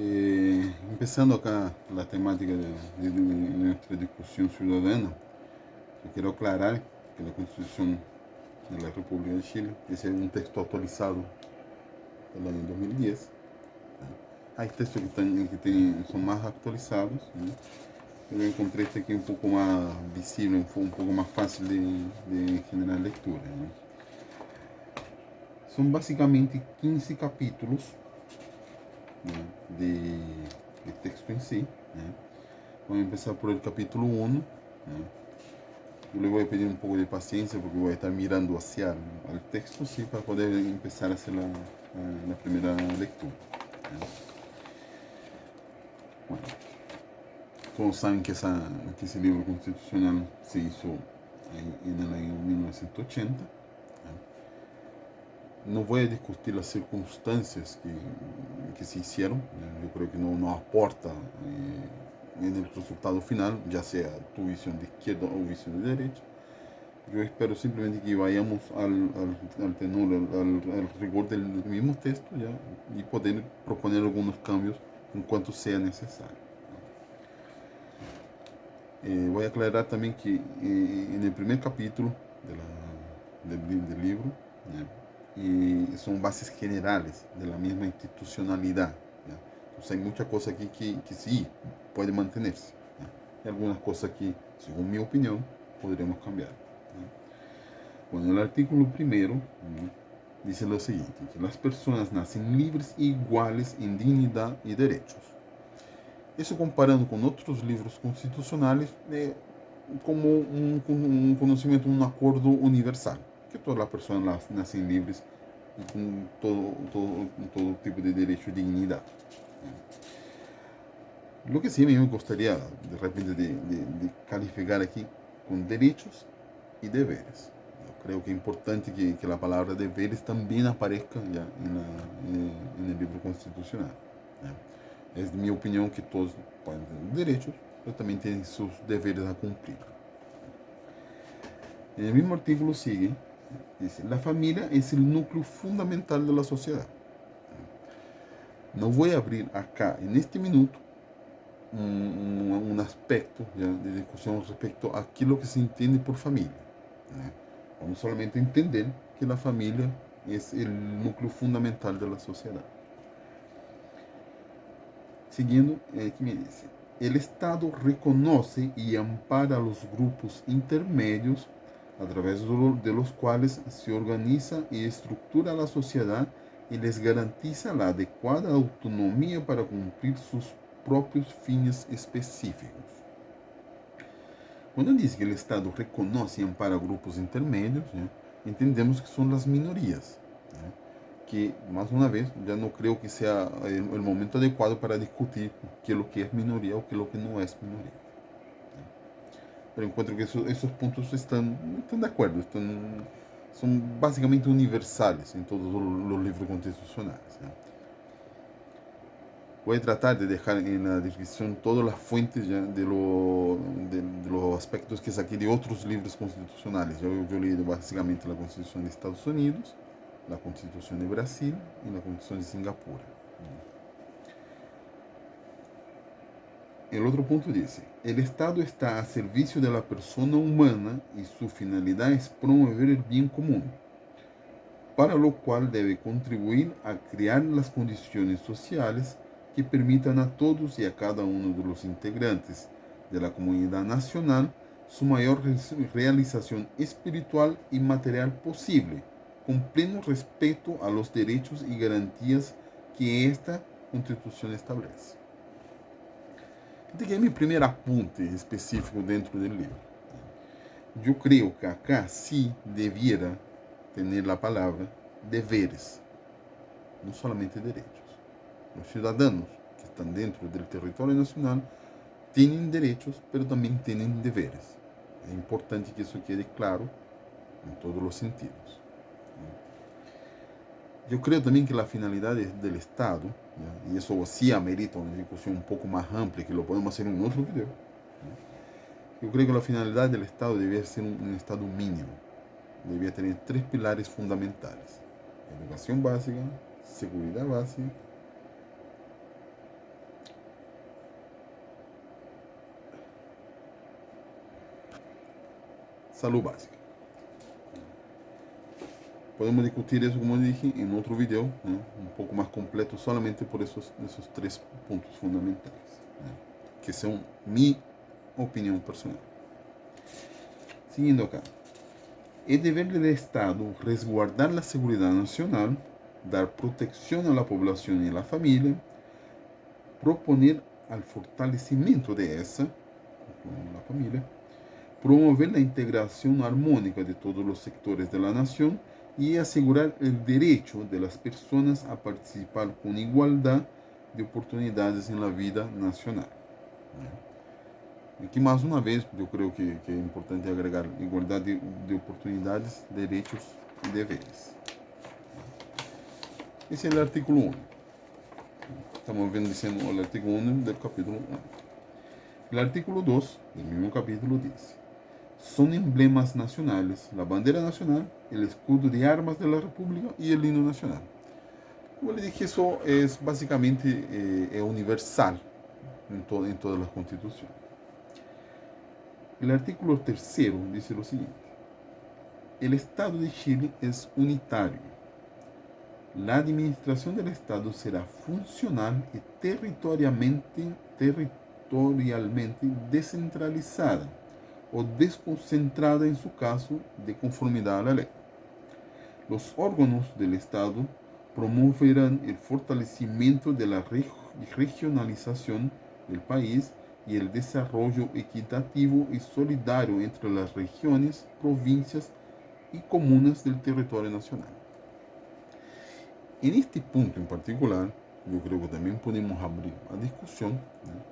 Empezando acá la temática de nuestra discusión ciudadana, yo quiero aclarar que la Constitución de la República de Chile es un texto actualizado del año 2010. Hay textos son más actualizados, ¿no? Pero encontré este aquí un poco más visible, un poco más fácil de generar lectura, ¿no? Son básicamente 15 capítulos, ¿no? de texto en sí, ¿no? Vamos a empezar por el capítulo 1, ¿no? Yo le voy a pedir un poco de paciencia porque voy a estar mirando hacia el texto, sí, para poder empezar a hacer la primera lectura, ¿no? Bueno, todos saben que ese libro constitucional se hizo en el año 1980. No voy a discutir las circunstancias que se hicieron. Yo creo que no aporta en el resultado final, ya sea tu visión de izquierda o visión de derecha. Yo espero simplemente que vayamos al tenor, al rigor del mismo texto, ¿ya? Y poder proponer algunos cambios en cuanto sea necesario. Voy a aclarar también que en el primer capítulo del libro, ¿ya? Son bases generales de la misma institucionalidad, ¿ya? Entonces hay muchas cosas aquí que sí pueden mantenerse, ¿ya? Y algunas cosas que, según mi opinión, podremos cambiar, ¿ya? Bueno, el artículo primero, ¿no?, dice lo siguiente: que las personas nacen libres e iguales en dignidad y derechos. Eso comparando con otros libros constitucionales, como un conocimiento, un acuerdo universal, que todas las personas nacen libres y con todo tipo de derecho y dignidad. Lo que sí a mí me gustaría de repente de calificar aquí con derechos y deberes. Yo creo que es importante que la palabra deberes también aparezca ya en el libro constitucional, ¿ya? Es mi opinión que todos pueden tener derechos, pero también tienen sus deberes a cumplir. En el mismo artículo sigue, dice: la familia es el núcleo fundamental de la sociedad. No voy a abrir acá en este minuto un aspecto, ¿ya?, de discusión respecto a qué es lo que se entiende por familia, ¿ya? Vamos solamente a entender que la familia es el núcleo fundamental de la sociedad. Siguiendo, aquí me dice: el Estado reconoce y ampara a los grupos intermedios a través de los cuales se organiza y estructura la sociedad y les garantiza la adecuada autonomía para cumplir sus propios fines específicos. Cuando dice que el Estado reconoce y ampara grupos intermedios, ¿ya?, entendemos que son las minorías, ¿ya?, que, más una vez, ya no creo que sea el momento adecuado para discutir qué es lo que es minoría o qué es lo que no es minoría, ¿ya? Pero encuentro que esos puntos están de acuerdo, son básicamente universales en todos los libros constitucionales, ¿ya? Voy a tratar de dejar en la descripción todas las fuentes, ¿ya?, de los aspectos que saqué de otros libros constitucionales. Yo he leído básicamente la Constitución de Estados Unidos, la Constitución de Brasil y la Constitución de Singapur. El otro punto dice: el Estado está a servicio de la persona humana y su finalidad es promover el bien común, para lo cual debe contribuir a crear las condiciones sociales que permitan a todos y a cada uno de los integrantes de la comunidad nacional su mayor realización espiritual y material posible, con pleno respeto a los derechos y garantías que esta Constitución establece. Este aqui é meu primeiro apunte específico dentro do livro. Eu creio que acá sí debiera tener la palavra deveres, não solamente derechos. Os cidadãos que estão dentro do território nacional têm direitos, mas também têm deveres. É importante que isso quede claro em todos os sentidos. Eu creio também que a finalidade do Estado, e isso sí amerita uma discussão um pouco mais ampla, que lo podemos fazer em um outro vídeo. Eu creio que a finalidade do Estado devia ser um Estado mínimo. Devia ter 3 pilares fundamentais: educação básica, seguridade básica salud básica. Podemos discutir eso, como dije, en otro video, ¿no? Un poco más completo, solamente por esos 3 puntos fundamentales, ¿no? Que son mi opinión personal. Siguiendo acá. Es deber del Estado resguardar la seguridad nacional, dar protección a la población y a la familia, proponer al fortalecimiento de esa, la familia, promover la integración armónica de todos los sectores de la nación y asegurar el derecho de las personas a participar con igualdad de oportunidades en la vida nacional. Aquí más una vez yo creo que es importante agregar igualdad de oportunidades, derechos y deberes. Ese es el artículo 1. Estamos viendo diciendo el artículo 1 del capítulo 1. El artículo 2 del mismo capítulo dice: son emblemas nacionales la bandera nacional, el escudo de armas de la República y el himno nacional. Como le dije, eso es básicamente universal en todas las constituciones. El artículo 3 dice lo siguiente: el Estado de Chile es unitario. La administración del Estado será funcional y territorialmente descentralizada o desconcentrada en su caso, de conformidad a la ley. Los órganos del Estado promoverán el fortalecimiento de la regionalización del país y el desarrollo equitativo y solidario entre las regiones, provincias y comunas del territorio nacional. En este punto en particular, yo creo que también podemos abrir a discusión, ¿no?,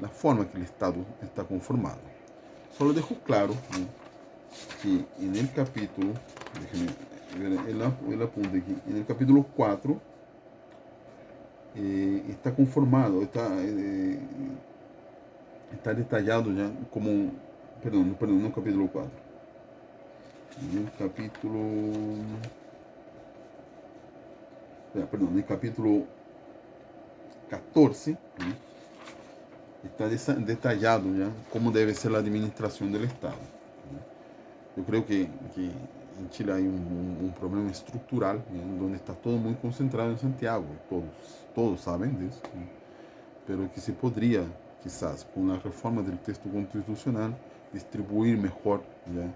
la forma que el Estado está conformado. Solo dejo claro, ¿no?, que en el capítulo, déjenme ver el apunte aquí, en el capítulo 4 está conformado, está detallado ya como, perdón, no capítulo 4, en el capítulo, en el capítulo 14, ¿no?, está detallado ya cómo debe ser la administración del Estado, ¿no? Yo creo que en Chile hay un problema estructural, ¿no?, donde está todo muy concentrado en Santiago, todos saben de eso, ¿no?, pero que se podría, quizás, con la reforma del texto constitucional, distribuir mejor ya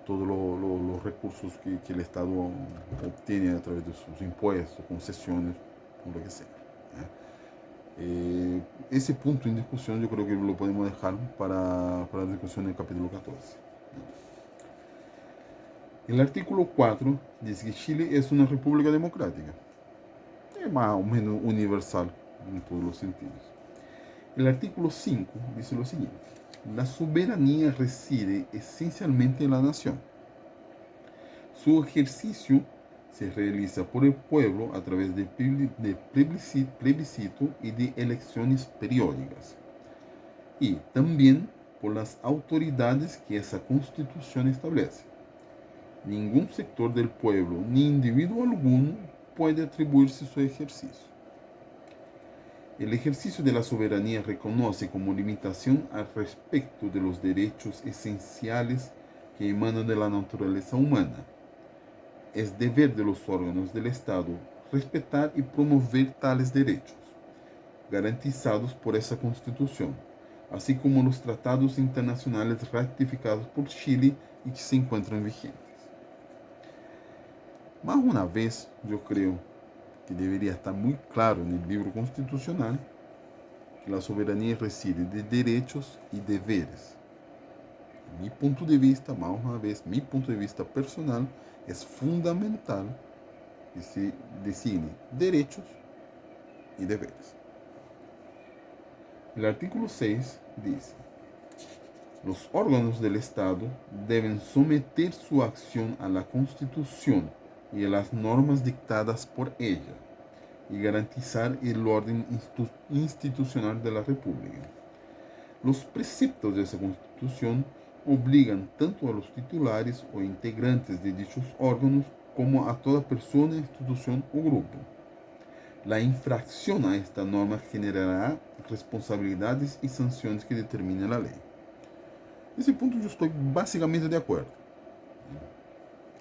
todos los recursos que el Estado obtiene a través de sus impuestos, concesiones, lo que sea, ¿ya? Ese punto en discusión yo creo que lo podemos dejar para la discusión del capítulo 14. El artículo 4 dice que Chile es una república democrática. Es más o menos universal en todos los sentidos. El artículo 5 dice lo siguiente: la soberanía reside esencialmente en la nación. Su ejercicio se realiza por el pueblo a través de plebiscito y de elecciones periódicas, y también por las autoridades que esa constitución establece. Ningún sector del pueblo ni individuo alguno puede atribuirse su ejercicio. El ejercicio de la soberanía reconoce como limitación al respecto de los derechos esenciales que emanan de la naturaleza humana. Es deber de los órganos del Estado respetar y promover tales derechos, garantizados por esa Constitución, así como los tratados internacionales ratificados por Chile y que se encuentran vigentes. Más una vez, yo creo que debería estar muy claro en el libro constitucional que la soberanía reside de derechos y deberes. Mi punto de vista, más una vez, mi punto de vista personal, es fundamental que se designe derechos y deberes. El artículo 6 dice: los órganos del Estado deben someter su acción a la Constitución y a las normas dictadas por ella, y garantizar el orden institucional de la República. Los preceptos de esa Constitución obligan tanto a los titulares o integrantes de dichos órganos como a toda persona, institución o grupo. La infracción a esta norma generará responsabilidades y sanciones que determine la ley. Ese punto yo estoy básicamente de acuerdo.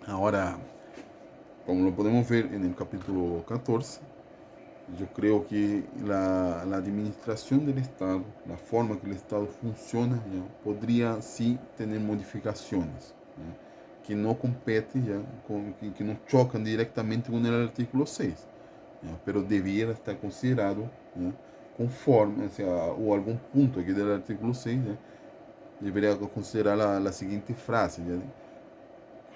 Ahora, como lo podemos ver en el capítulo 14, yo creo que la administración del Estado, la forma que el Estado funciona, ¿ya? Podría sí tener modificaciones, ¿ya? Que no competen, ¿ya? Que no chocan directamente con el artículo 6, ¿ya? Pero debiera estar considerado, ¿ya? Conforme, o sea, o algún punto aquí del artículo 6, ¿ya? Debería considerar la siguiente frase, ¿ya?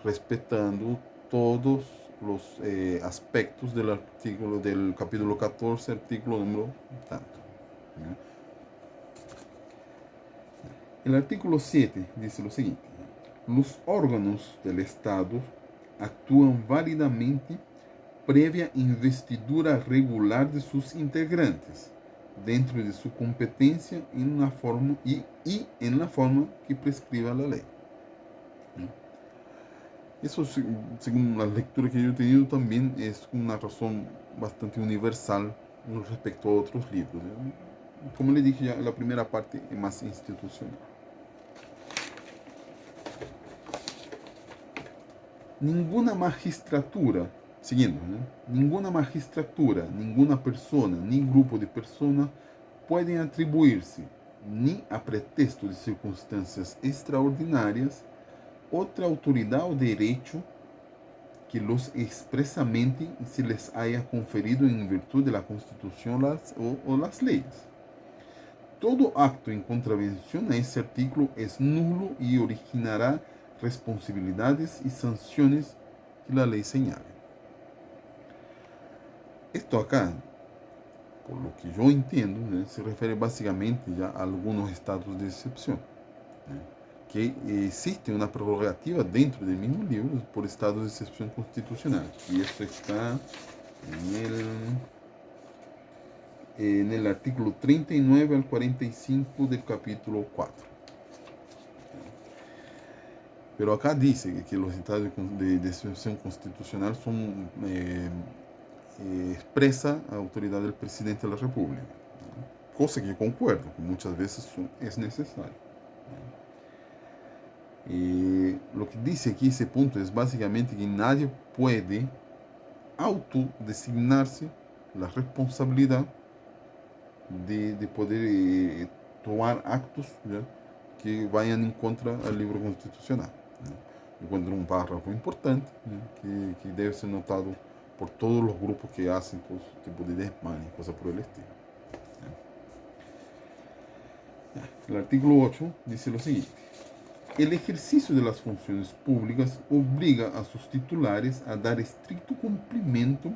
Respetando todos los aspectos del artículo del capítulo 14, artículo número tanto. ¿Ya? El artículo 7 dice lo siguiente: los órganos del Estado actúan válidamente previa investidura regular de sus integrantes, dentro de su competencia en la forma y en la forma que prescriba la ley. Eso, según la lectura que yo he tenido, también es una razón bastante universal respecto a otros libros. Como le dije ya, la primera parte es más institucional. Ninguna magistratura, siguiendo, ninguna magistratura, ninguna persona, ni grupo de personas pueden atribuirse, ni a pretexto de circunstancias extraordinarias, otra autoridad o derecho que los expresamente se les haya conferido en virtud de la Constitución o las leyes. Todo acto en contravención a ese artículo es nulo y originará responsabilidades y sanciones que la ley señale. Esto acá, por lo que yo entiendo, se refiere básicamente ya a algunos estados de excepción, que existe una prerrogativa dentro del mismo libro por estados de excepción constitucional. Y esto está en el artículo 39 al 45 del capítulo 4. Pero acá dice que los estados de excepción constitucional son expresa a autoridad del presidente de la República, ¿no? Cosa que concuerdo, que muchas veces es necesario. Lo que dice aquí ese punto es básicamente que nadie puede autodesignarse la responsabilidad de poder tomar actos, ¿ya? Que vayan en contra del libro constitucional, ¿no? Encuentro un párrafo importante, ¿no? Que debe ser notado por todos los grupos que hacen todo tipo de desmanes y cosas por el estilo. El artículo 8 dice lo siguiente: el ejercicio de las funciones públicas obliga a sus titulares a dar estricto cumplimiento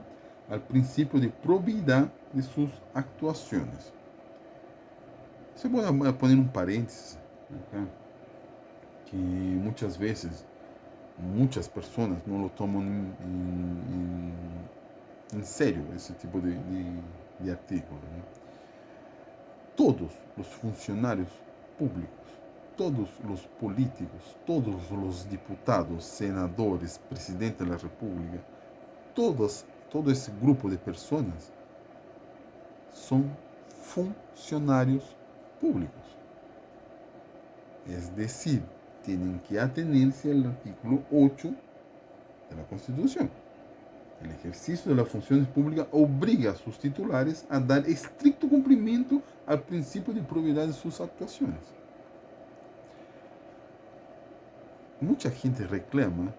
al principio de probidad de sus actuaciones. Se puede poner un paréntesis acá, que muchas veces muchas personas no lo toman en serio ese tipo de artículo, ¿no? Todos los funcionarios públicos, todos los políticos, todos los diputados, senadores, presidente de la República, todo ese grupo de personas son funcionarios públicos. Es decir, tienen que atenerse al artículo 8 de la Constitución. El ejercicio de las funciones públicas obliga a sus titulares a dar estricto cumplimiento al principio de probidad de sus actuaciones. Mucha gente reclama,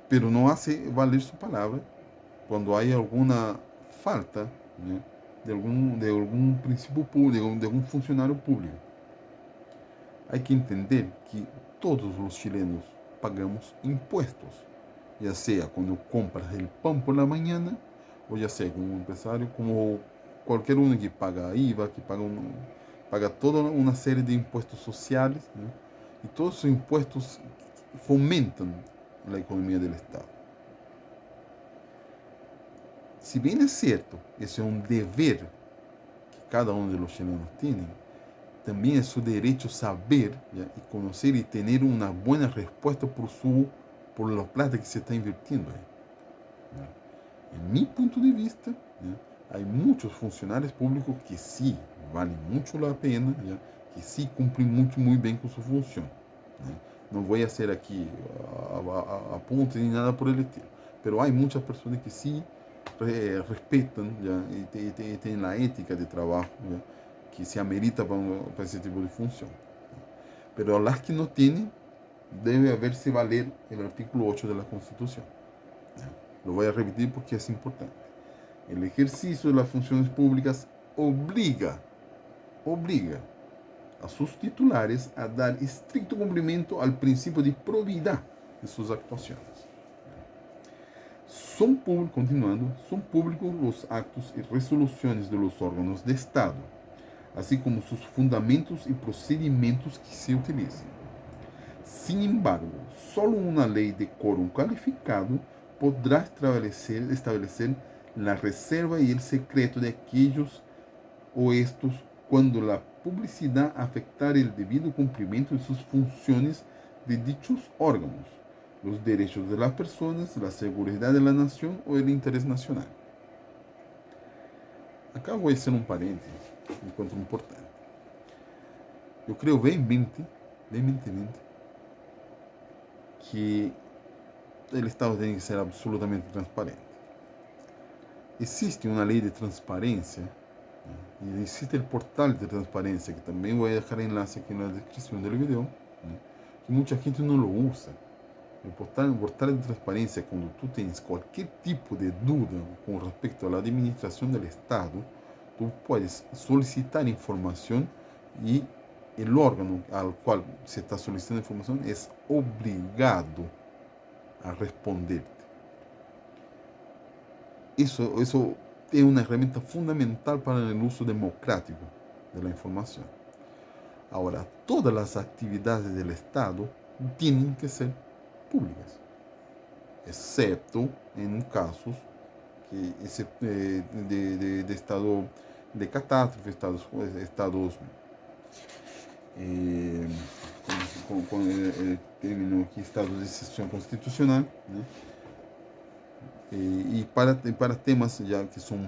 pero no hace valer su palabra cuando hay alguna falta, ¿no?, de algún principio público, de algún funcionario público. Hay que entender que todos los chilenos pagamos impuestos, ya sea cuando compras el pan por la mañana, o ya sea como empresario, como cualquier uno que paga IVA, que paga toda una serie de impuestos sociales, ¿no? Y todos esos impuestos fomentan la economía del Estado. Si bien es cierto, ese es un deber que cada uno de los chilenos tiene, también es su derecho saber, ¿ya?, y conocer y tener una buena respuesta por la plata que se está invirtiendo ahí, ¿ya? En mi punto de vista, ¿ya?, hay muchos funcionarios públicos que sí vale mucho la pena, ¿ya? Que sí cumplen muy bien con su función. ¿Ya? No voy a hacer aquí apuntes ni nada por el estilo, pero hay muchas personas que sí respetan, ¿ya? Y tienen la ética de trabajo, ¿ya? Que se amerita para ese tipo de función. Pero las que no tienen, debe haberse valer el artículo 8 de la Constitución. ¿Ya? Lo voy a repetir porque es importante. El ejercicio de las funciones públicas obliga a sus titulares a dar estricto cumplimiento al principio de probidad de sus actuaciones. Son públicos los actos y resoluciones de los órganos de Estado, así como sus fundamentos y procedimientos que se utilizan. Sin embargo, solo una ley de quórum calificado podrá establecer la reserva y el secreto de aquellos o estos cuando la publicidad afectar el debido cumplimiento de sus funciones de dichos órganos, los derechos de las personas, la seguridad de la nación o el interés nacional. Acá voy a hacer un paréntesis, que encuentro importante. Yo creo vehementemente que el Estado tiene que ser absolutamente transparente. Existe una ley de transparencia, ¿no? Y existe el portal de transparencia, que también voy a dejar el enlace aquí en la descripción del video, ¿no? Que mucha gente no lo usa. El portal de transparencia, cuando tú tienes cualquier tipo de duda con respecto a la administración del Estado, tú puedes solicitar información y el órgano al cual se está solicitando información es obligado a responderte. Eso es una herramienta fundamental para el uso democrático de la información. Ahora, todas las actividades del Estado tienen que ser públicas, excepto en casos de estado de catástrofe, estados eh, con el término aquí, estados de excepción constitucional, ¿no? Y para temas ya que son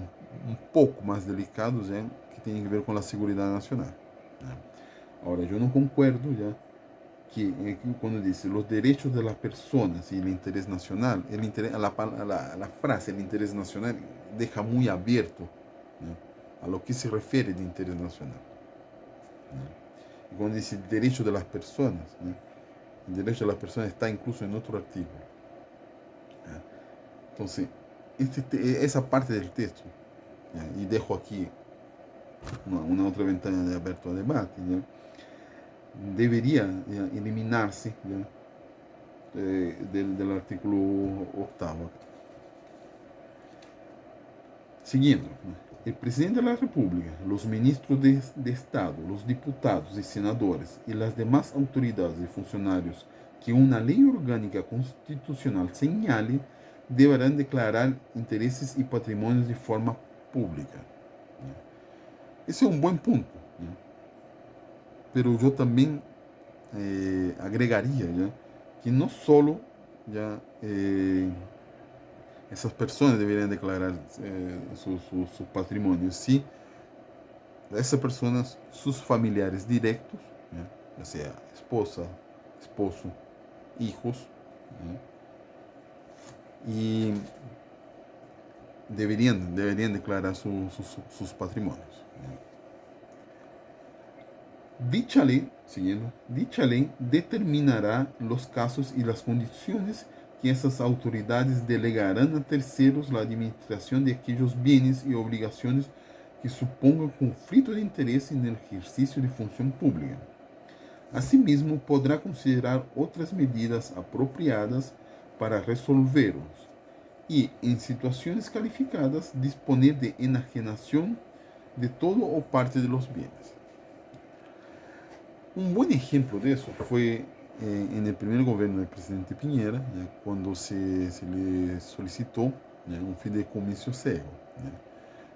un poco más delicados, ¿ya? Que tienen que ver con la seguridad nacional, ¿no? Ahora, yo no concuerdo ya que cuando dice los derechos de las personas y el interés nacional, la frase el interés nacional deja muy abierto, ¿no? A lo que se refiere de interés nacional, ¿no? Y cuando dice derecho de las personas, ¿no? El derecho de las personas está incluso en otro artículo, ¿no? Entonces, esa parte del texto, ¿no? Y dejo aquí una otra ventana de abierto a debate, ¿no? Debería, ¿no? Eliminarse, ¿no? Del artículo octavo. Siguiendo, el presidente de la República, los ministros de Estado, los diputados y senadores y las demás autoridades y funcionarios que una ley orgánica constitucional señale deberán declarar intereses y patrimonios de forma pública. Ese es un buen punto, ¿ya? Pero yo también agregaría, ¿ya? Que no solo ya esas personas deberían declarar su patrimonio, sí, esas personas, sus familiares directos, ya sea esposa, esposo, hijos, y deberían declarar sus patrimonios. Dicha ley determinará los casos y las condiciones que esas autoridades delegarán a terceros la administración de aquellos bienes y obligaciones que supongan conflicto de interés en el ejercicio de función pública. Asimismo, podrá considerar otras medidas apropiadas para resolverlos y, en situaciones calificadas, disponer de enajenación de todo o parte de los bienes. Un buen ejemplo de eso fue en el primer gobierno del presidente Piñera, ¿ya? Cuando se le solicitó, ¿ya? Un fideicomiso ciego, ¿ya?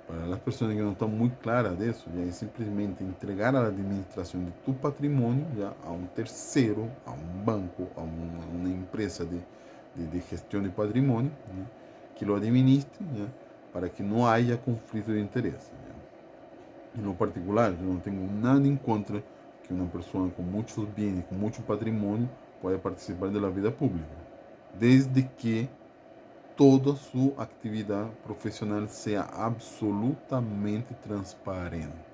Para las personas que no están muy claras de eso, ya es simplemente entregar a la administración de tu patrimonio, ya, a un tercero, a un banco, a una empresa de gestión de patrimonio, ¿ya? Que lo administre, ¿ya? Para que no haya conflicto de interés, ¿ya? En lo particular, yo no tengo nada en contra que una persona con muchos bienes, con mucho patrimonio, pueda participar de la vida pública, desde que toda su actividad profesional sea absolutamente transparente.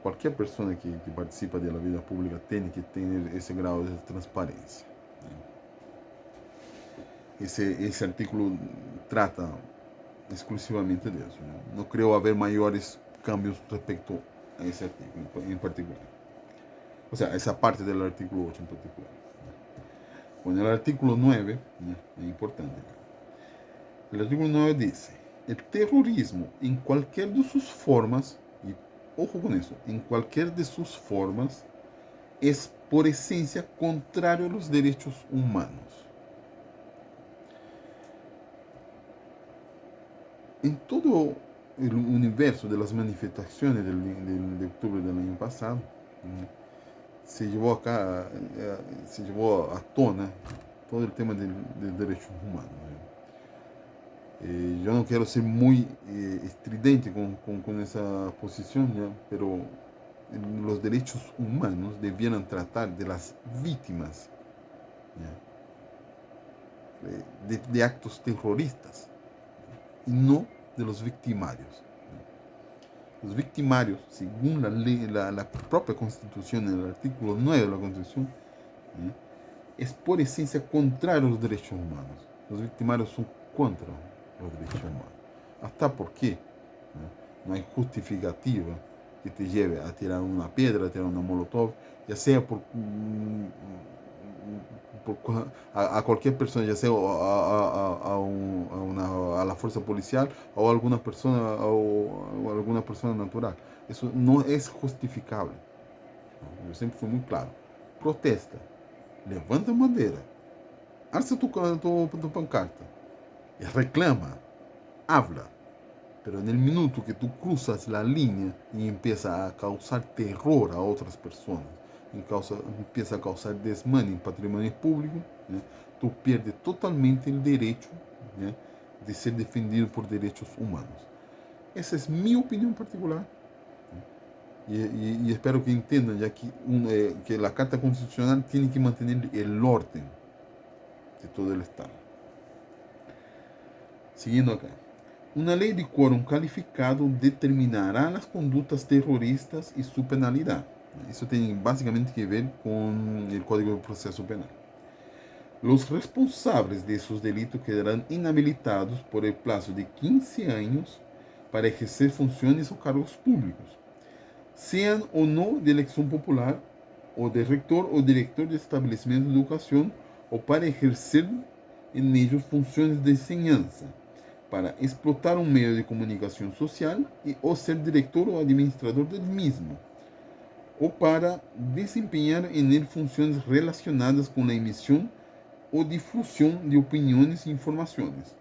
Cualquier persona que participa de la vida pública tiene que tener ese grado de transparencia. Ese artículo trata exclusivamente de eso. No creo haber mayores cambios respecto a ese artículo en particular. O sea, esa parte del artículo 8 en particular. Bueno, el artículo 9 es importante. El artículo 9 dice, el terrorismo en cualquier de sus formas, y ojo con eso, en cualquier de sus formas, es por esencia contrario a los derechos humanos. En todo el universo de las manifestaciones de octubre del año pasado, se llevó acá, se llevó a tona todo el tema de derechos humanos. Yo no quiero ser muy estridente con esa posición, ¿ya? Pero los derechos humanos debieran tratar de las víctimas, de actos terroristas y no de los victimarios. Los victimarios, según la propia Constitución, en el artículo 9 de la Constitución, es por esencia contrario a los derechos humanos. Los victimarios son contra los derechos humanos. Hasta porque no hay justificativa que te lleve a tirar una piedra, a tirar una molotov, ya sea a cualquier persona, ya sea a la fuerza policial o a alguna persona o alguna persona natural. Eso no es justificable. Yo siempre fui muy claro. Protesta, levanta bandeira, alza tu pancarta y reclama, habla. Pero en el minuto que tú cruzas la línea y empieza a causar terror a otras personas, empieza a causar desmán en patrimonio público, tú pierdes totalmente el derecho de ser defendido por derechos humanos. Esa es mi opinión particular. Y espero que entiendan ya que la Carta Constitucional tiene que mantener el orden de todo el Estado. Siguiendo acá. Una ley de quórum calificado determinará las conductas terroristas y su penalidad. Eso tiene básicamente que ver con el Código de Proceso Penal. Los responsables de esos delitos quedarán inhabilitados por el plazo de 15 años para ejercer funciones o cargos públicos, sean o no de elección popular, o de rector o director de establecimiento de educación, o para ejercer en ellos funciones de enseñanza, para explotar un medio de comunicación social o ser director o administrador del mismo, o para desempeñar en él funciones relacionadas con la emisión o difusión de opiniones e informaciones.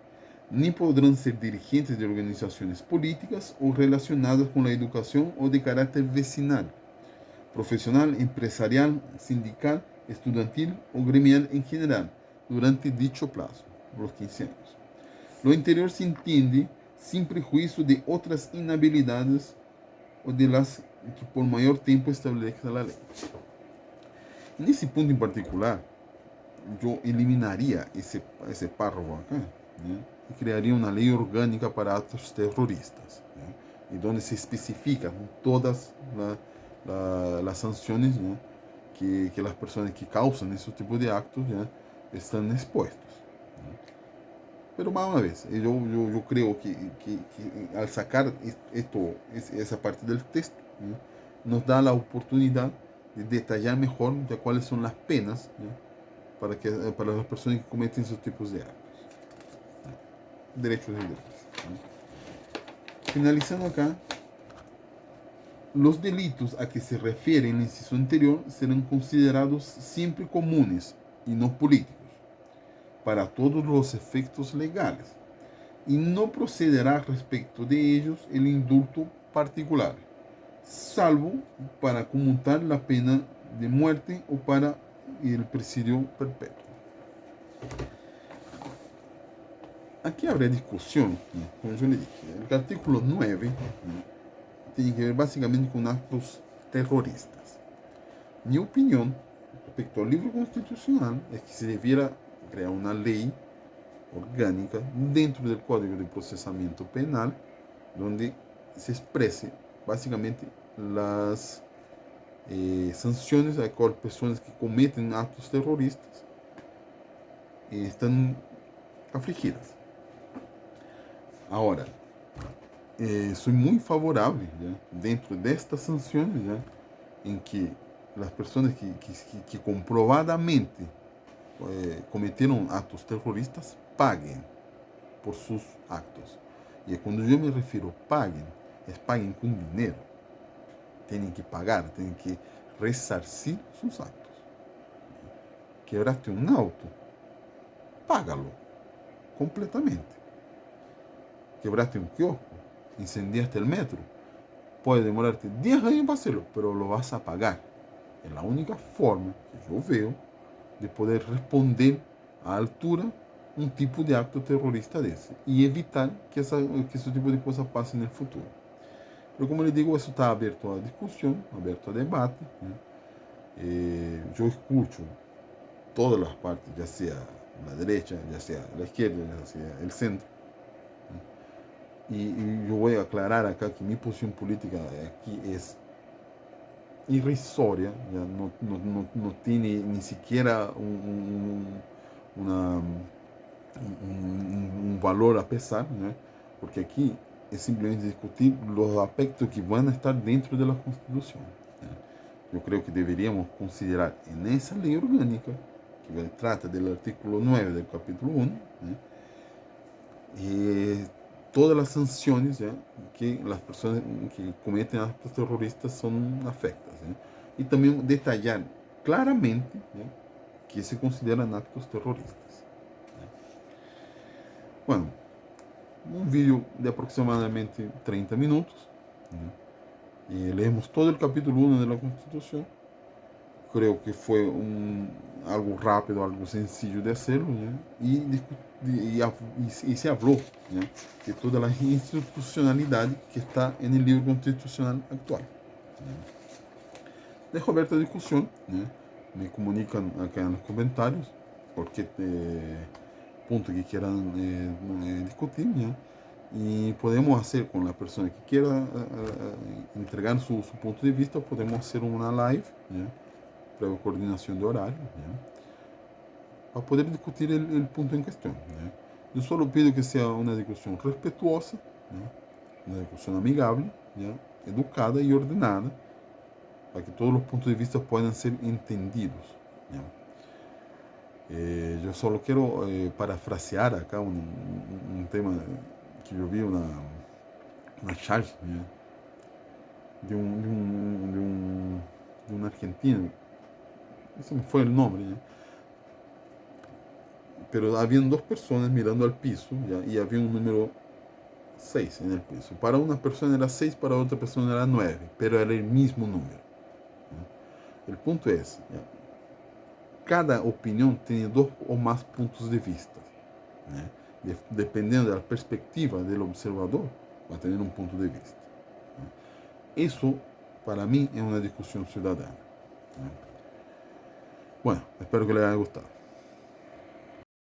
Ni podrán ser dirigentes de organizaciones políticas o relacionadas con la educación o de carácter vecinal, profesional, empresarial, sindical, estudiantil o gremial en general, durante dicho plazo, los 15 años. Lo anterior se entiende sin prejuicio de otras inhabilidades o de las que por mayor tiempo establezca la ley. En ese punto en particular, yo eliminaría ese párrafo acá, y crearía una ley orgánica para actos terroristas, y donde se especifican todas las sanciones que las personas que causan ese tipo de actos están expuestos. Pero más una vez, yo creo que al sacar esa parte del texto, nos da la oportunidad de detallar mejor ya cuáles son las penas para las personas que cometen esos tipos de actos. Derechos y deberes. Finalizando acá, los delitos a que se refiere el inciso anterior serán considerados siempre comunes y no políticos para todos los efectos legales, y no procederá respecto de ellos el indulto particular, salvo para conmutar la pena de muerte o para el presidio perpetuo. aquí habrá discusión, ¿no? Como yo le dije. El artículo 9, ¿no? Tiene que ver básicamente con actos terroristas. Mi opinión respecto al libro constitucional es que se debiera crear una ley orgánica dentro del Código de Procesamiento Penal donde se exprese básicamente las sanciones a aquellas personas que cometen actos terroristas están afligidas. Ahora, soy muy favorable, ¿ya? Dentro de estas sanciones, ¿ya? En que las personas que comprobadamente cometieron actos terroristas paguen por sus actos. Y cuando yo me refiero paguen, es paguen con dinero. Tienen que pagar, tienen que resarcir sus actos. Quebraste un auto, págalo completamente. Quebraste un kiosco, incendiaste el metro, puede demorarte 10 años para hacerlo, pero lo vas a pagar. Es la única forma que yo veo de poder responder a altura un tipo de acto terrorista desse y evitar que ese tipo de cosas pase en el futuro. Pero como les digo, eso está abierto a discusión, abierto a debate, ¿no? Yo escucho todas las partes, ya sea la derecha, ya sea la izquierda, ya sea el centro. Y yo voy a aclarar acá que mi posición política aquí es irrisoria, ya no tiene ni siquiera una, un valor a pesar, ¿no? Porque aquí es simplemente discutir los aspectos que van a estar dentro de la Constitución, ¿no? Yo creo que deberíamos considerar en esa ley orgánica, que trata del artículo 9 del capítulo 1, ¿no? Todas las sanciones, ¿ya? Que las personas que cometen actos terroristas son afectas, ¿ya? Y también detallar claramente, ¿ya? Que se consideran actos terroristas, ¿ya? Bueno, un vídeo de aproximadamente 30 minutos, ¿ya? Leemos todo el capítulo 1 de la Constitución. Creo que fue algo rápido, algo sencillo de hacerlo, ¿ya? Y se habló, ¿ya? De toda la institucionalidad que está en el libro constitucional actual, ¿ya? Dejo abierta la discusión, ¿ya? Me comunican acá en los comentarios cualquier punto que quieran discutir, ¿ya? Y podemos hacer con la persona que quiera entregar su punto de vista, podemos hacer una live, ¿ya? Previa coordinación de horario, ¿ya? Para poder discutir el punto en cuestión, ¿ya? Yo solo pido que sea una discusión respetuosa, ¿ya? Una discusión amigable, ¿ya? Educada y ordenada, para que todos los puntos de vista puedan ser entendidos, ¿ya? Yo solo quiero parafrasear acá un tema que yo vi, una charla, ¿ya? De un argentino, ese me fue el nombre, ¿ya? Pero habían dos personas mirando al piso, ¿ya? Y había un número 6 en el piso. Para una persona era 6, para otra persona era 9, pero era el mismo número, ¿ya? El punto es, ¿ya? Cada opinión tiene dos o más puntos de vista, ¿ya? Dependiendo de la perspectiva del observador, va a tener un punto de vista, ¿ya? Eso, para mí, es una discusión ciudadana, ¿ya? Bueno, espero que les haya gustado.